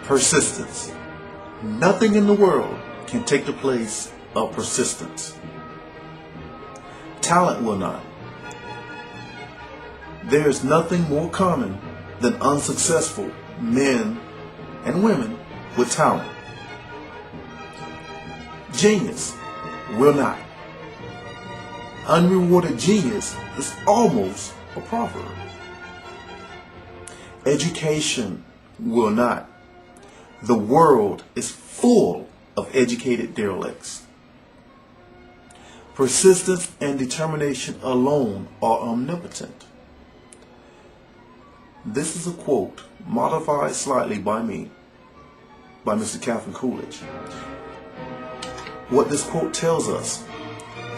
Persistence. Nothing in the world can take the place of persistence. Talent will not. There is nothing more common than unsuccessful men and women with talent. Genius will not. Unrewarded genius is almost a proverb. Education will not. The world is full of educated derelicts. Persistence and determination alone are omnipotent. This is a quote, modified slightly by me, by Mr. Calvin Coolidge. What this quote tells us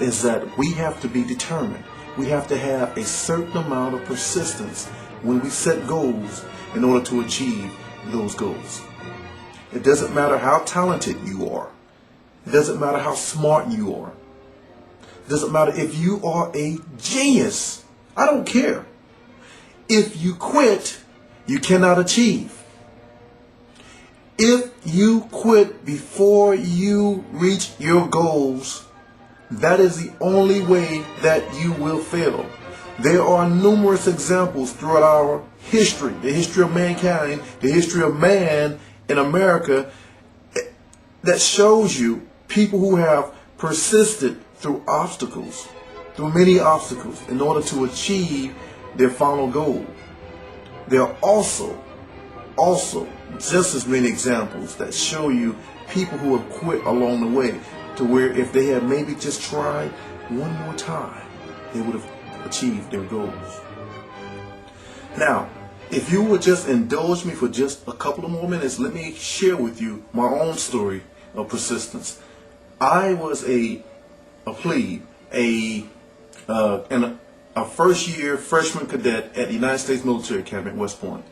is that we have to be determined. We have to have a certain amount of persistence when we set goals in order to achieve those goals. It doesn't matter how talented you are. It doesn't matter how smart you are. It doesn't matter if you are a genius. I don't care. If you quit, you cannot achieve. If you quit before you reach your goals, that is the only way that you will fail. There are numerous examples throughout our history, the history of mankind, the history of man in America, that shows you people who have persisted through obstacles, through many obstacles, in order to achieve their final goal. There are also just as many examples that show you people who have quit along the way, to where if they had maybe just tried one more time, they would have achieved their goals. Now, if you would just indulge me for just a couple of more minutes, let me share with you my own story of persistence. I was a plebe, a first year freshman cadet at the United States Military Academy at West Point.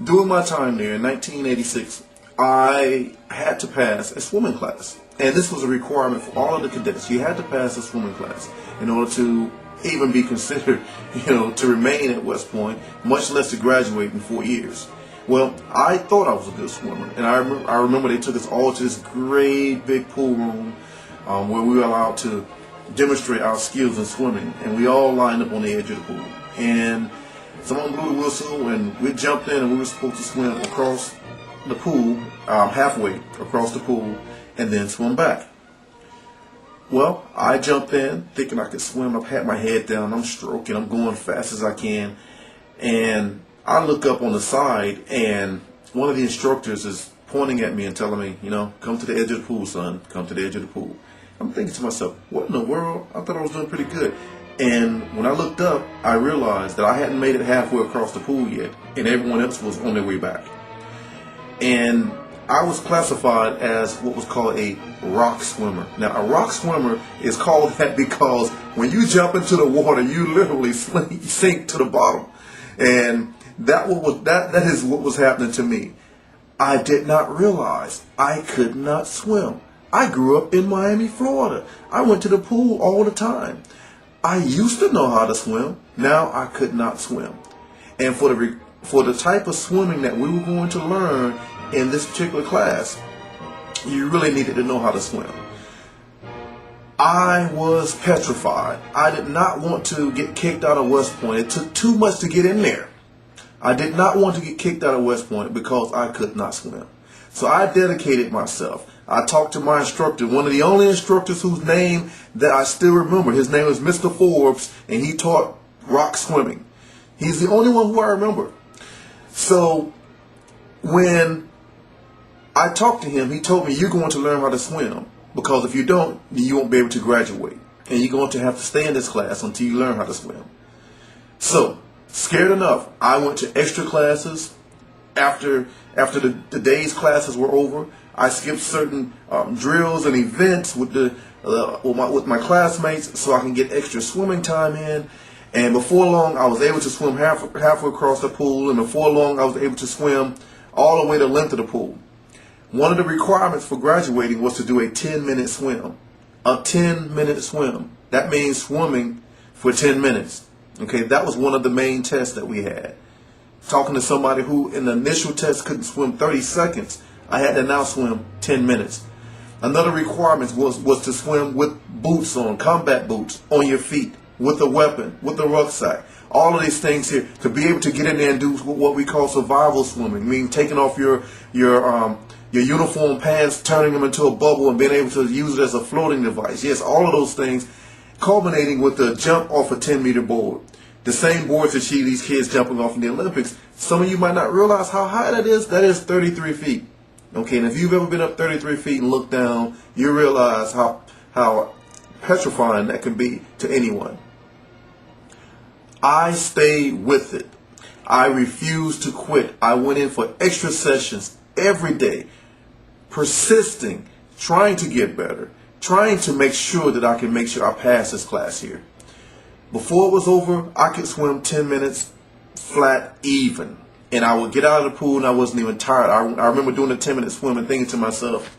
During my time there in 1986, I had to pass a swimming class. And this was a requirement for all of the cadets. You had to pass a swimming class in order to even be considered, to remain at West Point, much less to graduate in 4 years. Well, I thought I was a good swimmer. And I remember they took us all to this great big pool room where we were allowed to demonstrate our skills in swimming. And we all lined up on the edge of the pool. And someone blew the whistle and we jumped in and we were supposed to swim across the pool, halfway across the pool, and then swim back. Well, I jumped in thinking I could swim. I've had my head down, I'm stroking, I'm going fast as I can. And I look up on the side and one of the instructors is pointing at me and telling me, come to the edge of the pool, son, come to the edge of the pool. I'm thinking to myself, what in the world? I thought I was doing pretty good. And when I looked up, I realized that I hadn't made it halfway across the pool yet, and everyone else was on their way back. And I was classified as what was called a rock swimmer. Now, a rock swimmer is called that because when you jump into the water, you literally sink to the bottom. And that is what was happening to me. I did not realize I could not swim. I grew up in Miami, Florida. I went to the pool all the time. I used to know how to swim. Now I could not swim. And for the type of swimming that we were going to learn in this particular class, you really needed to know how to swim. I was petrified. I did not want to get kicked out of West Point. It took too much to get in there. I did not want to get kicked out of West Point because I could not swim. So I dedicated myself. I talked to my instructor, one of the only instructors whose name that I still remember. His name was Mr. Forbes, and he taught rock swimming. He's the only one who I remember. So when I talked to him, he told me, you're going to learn how to swim, because if you don't, then you won't be able to graduate. And you're going to have to stay in this class until you learn how to swim. So, scared enough, I went to extra classes. After the day's classes were over, I skipped certain drills and events with my classmates so I can get extra swimming time in. And before long, I was able to swim halfway across the pool, and before long, I was able to swim all the way the length of the pool. One of the requirements for graduating was to do a 10-minute swim. A 10-minute swim. That means swimming for 10 minutes. Okay, that was one of the main tests that we had. talking to somebody who in the initial test couldn't swim 30 seconds. I had to now swim 10 minutes. Another requirement was to swim with boots on, combat boots on your feet, with a weapon, with a rucksack. All of these things here to be able to get in there and do what we call survival swimming, meaning taking off your uniform pants, turning them into a bubble, and being able to use it as a floating device. Yes, all of those things, culminating with the jump off a 10-meter board. The same boards that see these kids jumping off in the Olympics. Some of you might not realize how high that is. That is 33 feet. Okay, and if you've ever been up 33 feet and looked down, you realize how petrifying that can be to anyone. I stayed with it. I refused to quit. I went in for extra sessions every day, persisting, trying to get better, trying to make sure that I can make sure I pass this class here. Before it was over, I could swim 10 minutes flat even. And I would get out of the pool and I wasn't even tired. I remember doing a 10-minute swim and thinking to myself,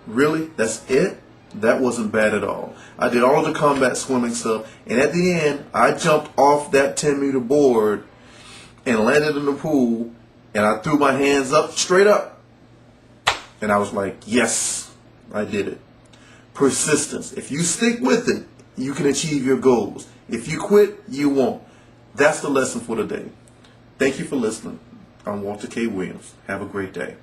really? That's it? That wasn't bad at all. I did all of the combat swimming stuff, and at the end, I jumped off that 10-meter board and landed in the pool, and I threw my hands up, straight up. And I was like, yes, I did it. Persistence. If you stick with it, you can achieve your goals. If you quit, you won't. That's the lesson for today. Thank you for listening. I'm Walter K. Williams. Have a great day.